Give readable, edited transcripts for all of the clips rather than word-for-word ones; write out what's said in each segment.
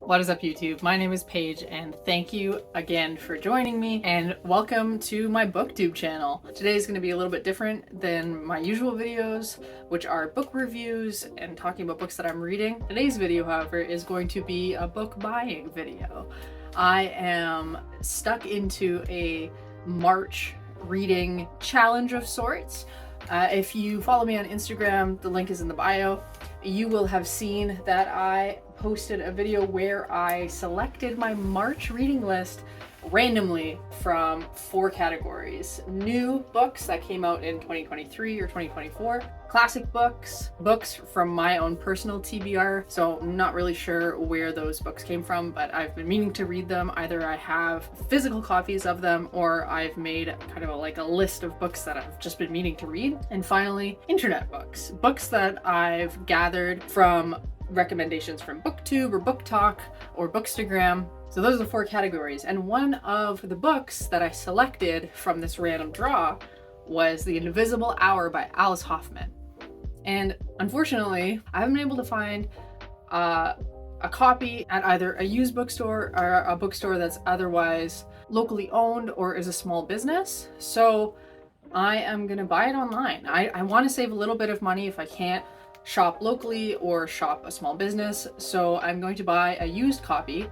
What is up, YouTube? My name is Paige, and thank you again for joining me, and welcome to my booktube channel. Today is going to be a little bit different than my usual videos, which are book reviews and talking about books that I'm reading. Today's video, however, is going to be a book buying video. I am stuck into a March reading challenge of sorts. If you follow me on Instagram, the link is in the bio. You will have seen that I posted a video where I selected my March reading list randomly from 4 categories. New books that came out in 2023 or 2024, classic books, books from my own personal TBR. So I'm not really sure where those books came from, but I've been meaning to read them. Either I have physical copies of them or I've made kind of a list of books that I've just been meaning to read. And finally, internet books, books that I've gathered from recommendations from BookTube or BookTok or Bookstagram. So those are the 4 categories. And one of the books that I selected from this random draw was The Invisible Hour by Alice Hoffman. And unfortunately, I haven't been able to find a copy at either a used bookstore or a bookstore that's otherwise locally owned or is a small business. So I am gonna buy it online. I want to save a little bit of money if I can't shop locally or shop a small business. So I'm going to buy a used copy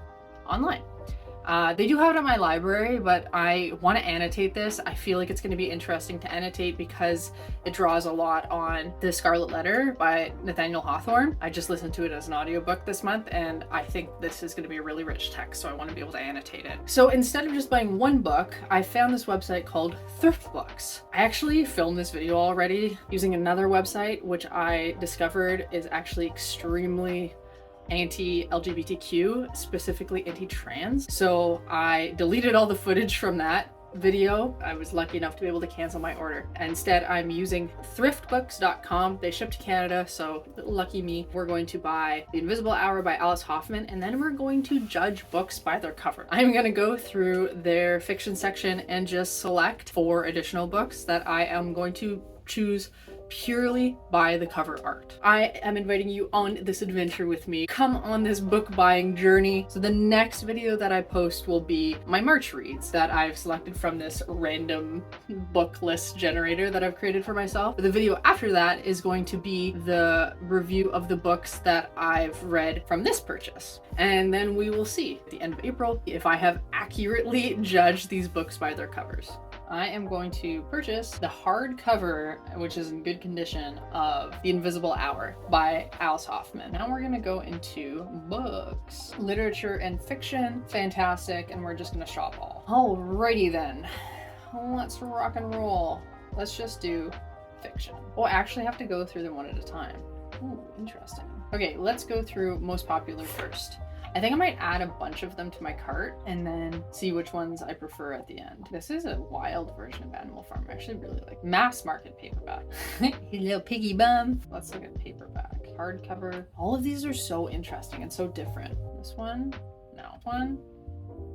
online. They do have it at my library, but I want to annotate this. I feel like it's going to be interesting to annotate because it draws a lot on The Scarlet Letter by Nathaniel Hawthorne. I just listened to it as an audiobook this month, and I think this is going to be a really rich text, so I want to be able to annotate it. So instead of just buying one book, I found this website called Thrift Books. I actually filmed this video already using another website, which I discovered is actually extremely anti-LGBTQ, specifically anti-trans. So I deleted all the footage from that video. I was lucky enough to be able to cancel my order. Instead, I'm using thriftbooks.com. They ship to Canada, so lucky me. We're going to buy The Invisible Hour by Alice Hoffman, and then we're going to judge books by their cover. I'm going to go through their fiction section and just select 4 additional books that I am going to choose purely by the cover art. I am inviting you on this adventure with me. Come on this book buying journey. So the next video that I post will be my March reads that I've selected from this random book list generator that I've created for myself. The video after that is going to be the review of the books that I've read from this purchase. And then we will see at the end of April if I have accurately judged these books by their covers. I am going to purchase the hardcover, which is in good condition, of The Invisible Hour by Alice Hoffman. Now we're gonna go into books, literature and fiction, fantastic, and we're just gonna shop all. Alrighty then, let's rock and roll. Let's just do fiction. Oh, I actually have to go through them one at a time. Ooh, interesting. Okay, let's go through most popular first. I think I might add a bunch of them to my cart and then see which ones I prefer at the end. This is a wild version of Animal Farm. I actually really like mass market paperback. You little piggy bum. Let's look at paperback. Hardcover. All of these are so interesting and so different. This one? No. One?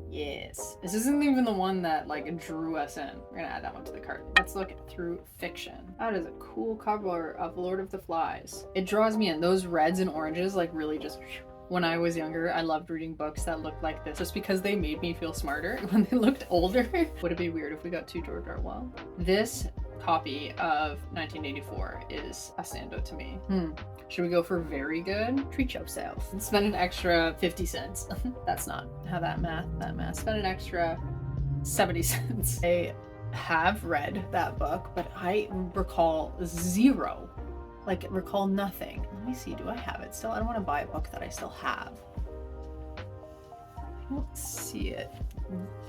Yes. This isn't even the one that drew us in. We're gonna add that one to the cart. Let's look through fiction. That is a cool cover of Lord of the Flies. It draws me in. Those reds and oranges really just... When I was younger, I loved reading books that looked like this just because they made me feel smarter when they looked older. Would it be weird if we got 2 George Orwell? This copy of 1984 is a standout to me. Should we go for very good? Treat yourself and spend an extra 50 cents. That's not how that math. Spend an extra 70 cents. I have read that book, but I recall zero. Recall nothing. Let me see, do I have it still? I don't want to buy a book that I still have. I don't see it.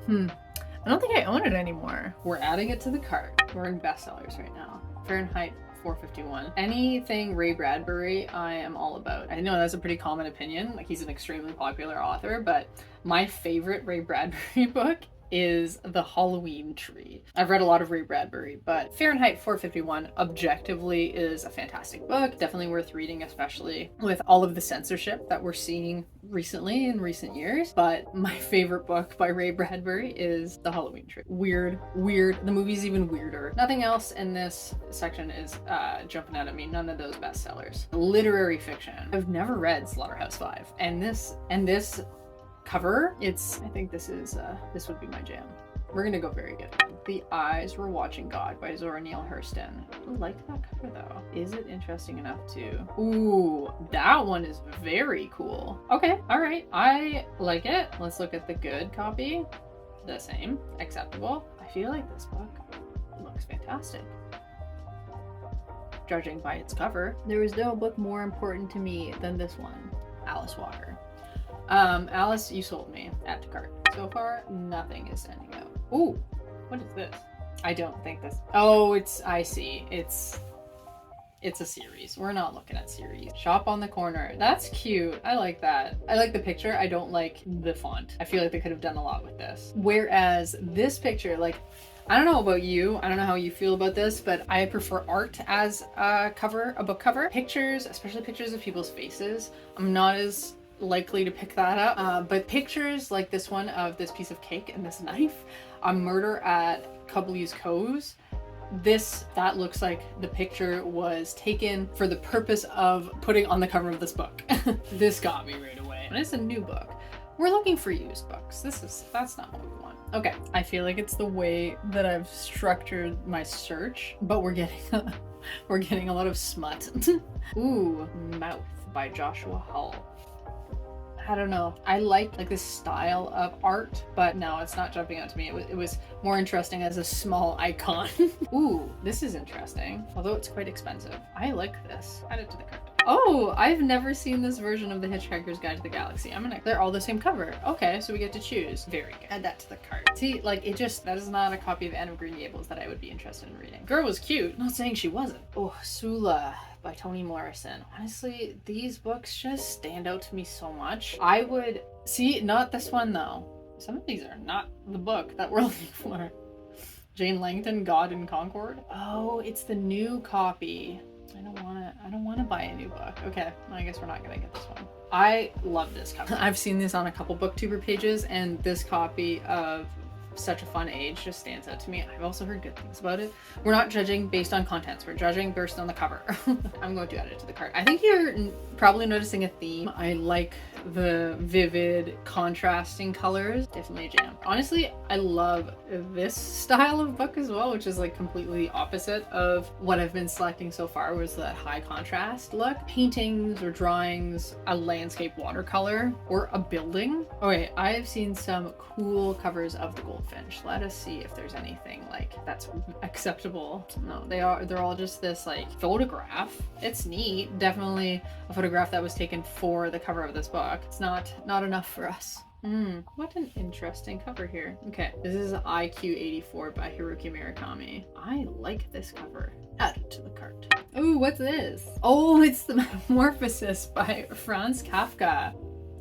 I don't think I own it anymore. We're adding it to the cart. We're in bestsellers right now. Fahrenheit 451. Anything Ray Bradbury, I am all about. I know that's a pretty common opinion. He's an extremely popular author, but my favorite Ray Bradbury book is The Halloween Tree. I've read a lot of Ray Bradbury, but Fahrenheit 451 objectively is a fantastic book. Definitely worth reading, especially with all of the censorship that we're seeing recently in recent years. But my favorite book by Ray Bradbury is The Halloween Tree. Weird. The movie's even weirder. Nothing else in this section is jumping out at me. None of those bestsellers. Literary fiction. I've never read Slaughterhouse-Five, and this cover. I think this would be my jam. We're gonna go very good. The Eyes Were Watching God by Zora Neale Hurston. I like that cover though. Is it interesting enough to... Ooh, that one is very cool. Okay, all right, I like it. Let's look at the good copy. The same, acceptable. I feel like this book looks fantastic, judging by its cover. There is no book more important to me than this one, Alice Walker. Alice, you sold me. Add to cart. So far, nothing is standing out. Ooh, what is this? I don't think this... Oh, I see. It's a series. We're not looking at series. Shop on the Corner. That's cute. I like that. I like the picture. I don't like the font. I feel like they could have done a lot with this. Whereas this picture, like, I don't know about you. I don't know how you feel about this, but I prefer art as a book cover. Pictures, especially pictures of people's faces, I'm not as likely to pick that up. But pictures like this one of this piece of cake and this knife, a murder at Cubley's Coves, that looks like the picture was taken for the purpose of putting on the cover of this book. This got me right away. And it's a new book. We're looking for used books. That's not what we want. Okay, I feel like it's the way that I've structured my search, but we're getting a lot of smut. Ooh, Mouth by Joshua Hull. I don't know. I like this style of art, but no, it's not jumping out to me. It was more interesting as a small icon. Ooh, this is interesting, although it's quite expensive. I like this. Add it to the cart. Oh, I've never seen this version of The Hitchhiker's Guide to the Galaxy. They're all the same cover. Okay, so we get to choose. Very good. Add that to the cart. See, like, that is not a copy of Anne of Green Gables that I would be interested in reading. Girl was cute. Not saying she wasn't. Oh, Sula by Toni Morrison. Honestly, these books just stand out to me so much. I would see, not this one though. Some of these are not the book that we're looking for. Jane Langton, God in Concord. Oh, it's the new copy. I don't want to buy a new book. Okay, I guess we're not gonna get this one. I love this cover. I've seen this on a couple booktuber pages, and this copy of Such a Fun Age just stands out to me. I've also heard good things about it. We're not judging based on contents. We're judging based on the cover. I'm going to add it to the cart. I think you're probably noticing a theme. I like the vivid contrasting colors. Definitely a jam. Honestly, I love this style of book as well, which is like completely opposite of what I've been selecting so far, was that high contrast look. Paintings or drawings, a landscape watercolor, or a building. Okay, I've seen some cool covers of The Goldfinch. Let us see if there's anything like that's acceptable. No, they're all just this like photograph. It's neat. Definitely a photograph that was taken for the cover of this book. It's not enough for us. What an interesting cover here. Okay, this is IQ 84 by Haruki Murakami. I like this cover. Add it to the cart. Ooh, what's this? Oh, it's The Metamorphosis by Franz Kafka.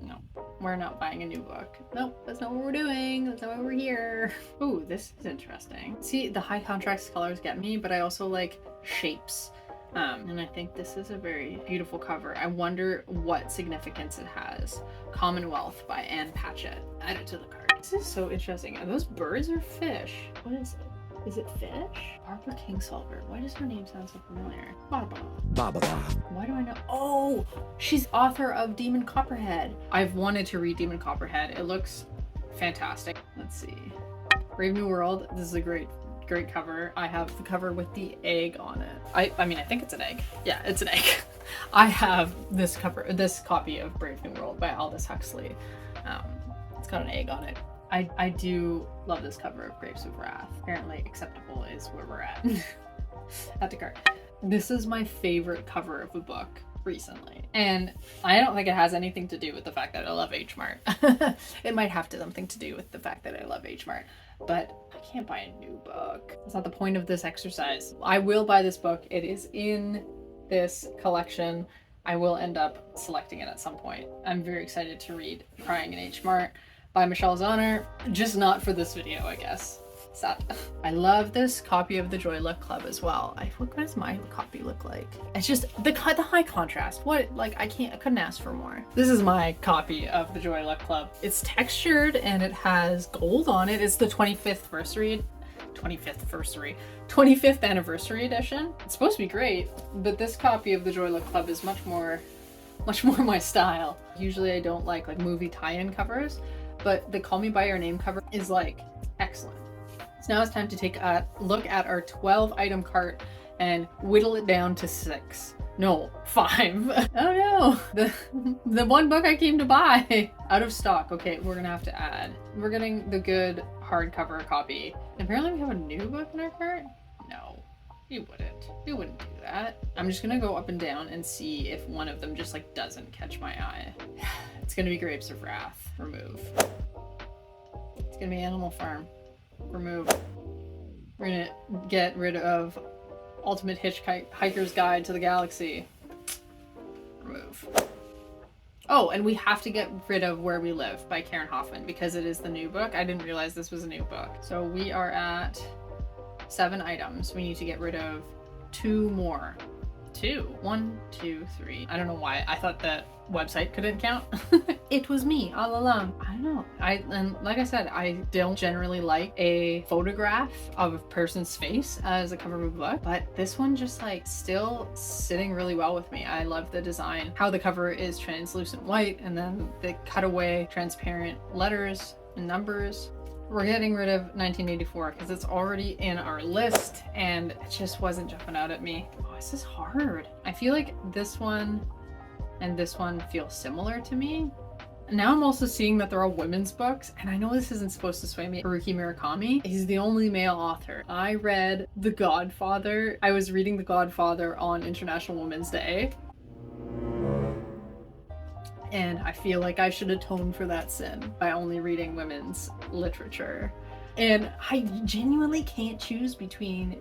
No, we're not buying a new book. Nope, that's not what we're doing. That's not why we're here. Ooh, this is interesting. See, the high contrast colors get me, but I also like shapes. And I think this is a very beautiful cover. I wonder what significance it has. Commonwealth by Anne Patchett. Add it to the cart. This is so interesting. Are those birds or fish? What is it? Is it fish? Barbara Kingsolver. Why does her name sound so familiar? Barbara. Why do I know? Oh, she's author of Demon Copperhead. I've wanted to read Demon Copperhead. It looks fantastic. Let's see. Brave New World. This is a great cover. I have the cover with the egg on it. I mean, I think it's an egg. Yeah, it's an egg. I have this copy of Brave New World by Aldous Huxley. It's got an egg on it. I do love this cover of Grapes of Wrath. Apparently acceptable is where we're at. At the cart. This is my favorite cover of a book recently. And I don't think it has anything to do with the fact that I love H Mart. It might have something to do with the fact that I love H Mart, but I can't buy a new book. That's not the point of this exercise. I will buy this book. It is in this collection. I will end up selecting it at some point. I'm very excited to read Crying in H Mart by Michelle Zauner, just not for this video, I guess. Sad. I love this copy of the Joy Luck Club as well. What does my copy look like? It's just the high contrast. What, like, I couldn't ask for more. This is my copy of the Joy Luck Club. It's textured and it has gold on it. It's the 25th anniversary edition. It's supposed to be great, but this copy of the Joy Luck Club is much more much more my style. Usually I don't like movie tie-in covers, but the Call Me By Your Name cover is like excellent. So now it's time to take a look at our 12 item cart and whittle it down to 6. No, 5. Oh no, the one book I came to buy out of stock. Okay, we're gonna have to add. We're getting the good hardcover copy. Apparently we have a new book in our cart? No, you wouldn't. You wouldn't do that. I'm just gonna go up and down and see if one of them just doesn't catch my eye. It's gonna be Grapes of Wrath. Remove. It's gonna be Animal Farm. Remove. We're gonna get rid of Ultimate Hitchhiker's Guide to the Galaxy. Remove. Oh, and we have to get rid of Where We Live by Karen Hoffman because it is the new book. I didn't realize this was a new book. So we are at 7 items. We need to get rid of 2 more. 2. 1, 2, 3. I don't know why. I thought the website couldn't count. It was me all along. I don't know. And like I said, I don't generally like a photograph of a person's face as a cover of a book, but this one just still sitting really well with me. I love the design, how the cover is translucent white, and then the cutaway transparent letters and numbers. We're getting rid of 1984 because it's already in our list and it just wasn't jumping out at me. Oh, this is hard. I feel like this one and this one feel similar to me. Now I'm also seeing that they're all women's books, and I know this isn't supposed to sway me. Haruki Murakami, he's the only male author. I read The Godfather. I was reading The Godfather on International Women's Day, and I feel like I should atone for that sin by only reading women's literature. And I genuinely can't choose between,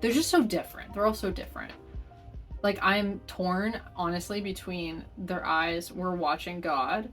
they're just so different. They're all so different. I'm torn, honestly, between Their Eyes Were Watching God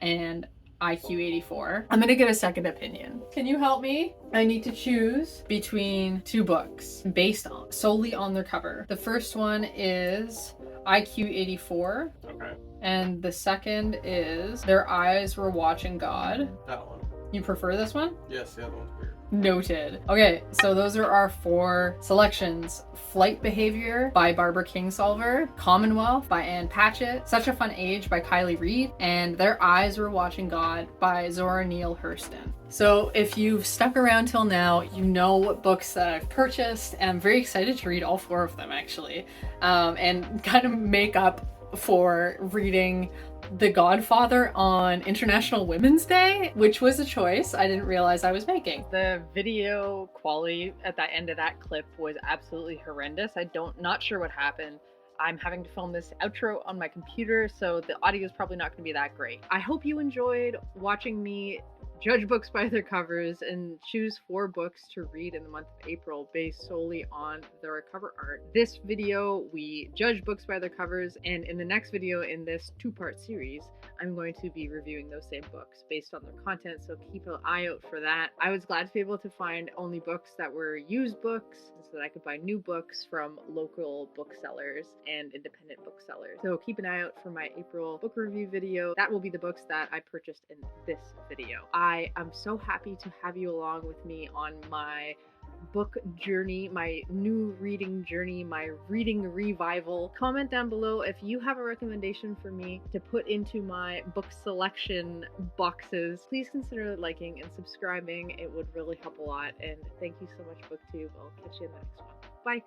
and IQ 84. I'm gonna get a second opinion. Can you help me? I need to choose between 2 books based solely on their cover. The first one is IQ 84. Okay. And the second is Their Eyes Were Watching God. That one. You prefer this one? Yes, the other one's weird. Noted. Okay, so those are our 4 selections. Flight Behavior by Barbara Kingsolver, Commonwealth by Ann Patchett, Such a Fun Age by Kylie Reed, and Their Eyes Were Watching God by Zora Neale Hurston. So if you've stuck around till now, you know what books that I've purchased, and I'm very excited to read all 4 of them actually, and kind of make up for reading The Godfather on International Women's Day, which was a choice I didn't realize I was making. The video quality at the end of that clip was absolutely horrendous. Not sure what happened. I'm having to film this outro on my computer, so the audio is probably not going to be that great. I hope you enjoyed watching me judge books by their covers and choose 4 books to read in the month of April based solely on their cover art. This video, we judge books by their covers, and in the next video in this 2-part series, I'm going to be reviewing those same books based on their content, so keep an eye out for that. I was glad to be able to find only books that were used books so that I could buy new books from local booksellers and independent booksellers. So keep an eye out for my April book review video. That will be the books that I purchased in this video. I am so happy to have you along with me on my book journey, my new reading journey, my reading revival. Comment down below if you have a recommendation for me to put into my book selection boxes. Please consider liking and subscribing. It would really help a lot. And thank you so much, BookTube. I'll catch you in the next one. Bye.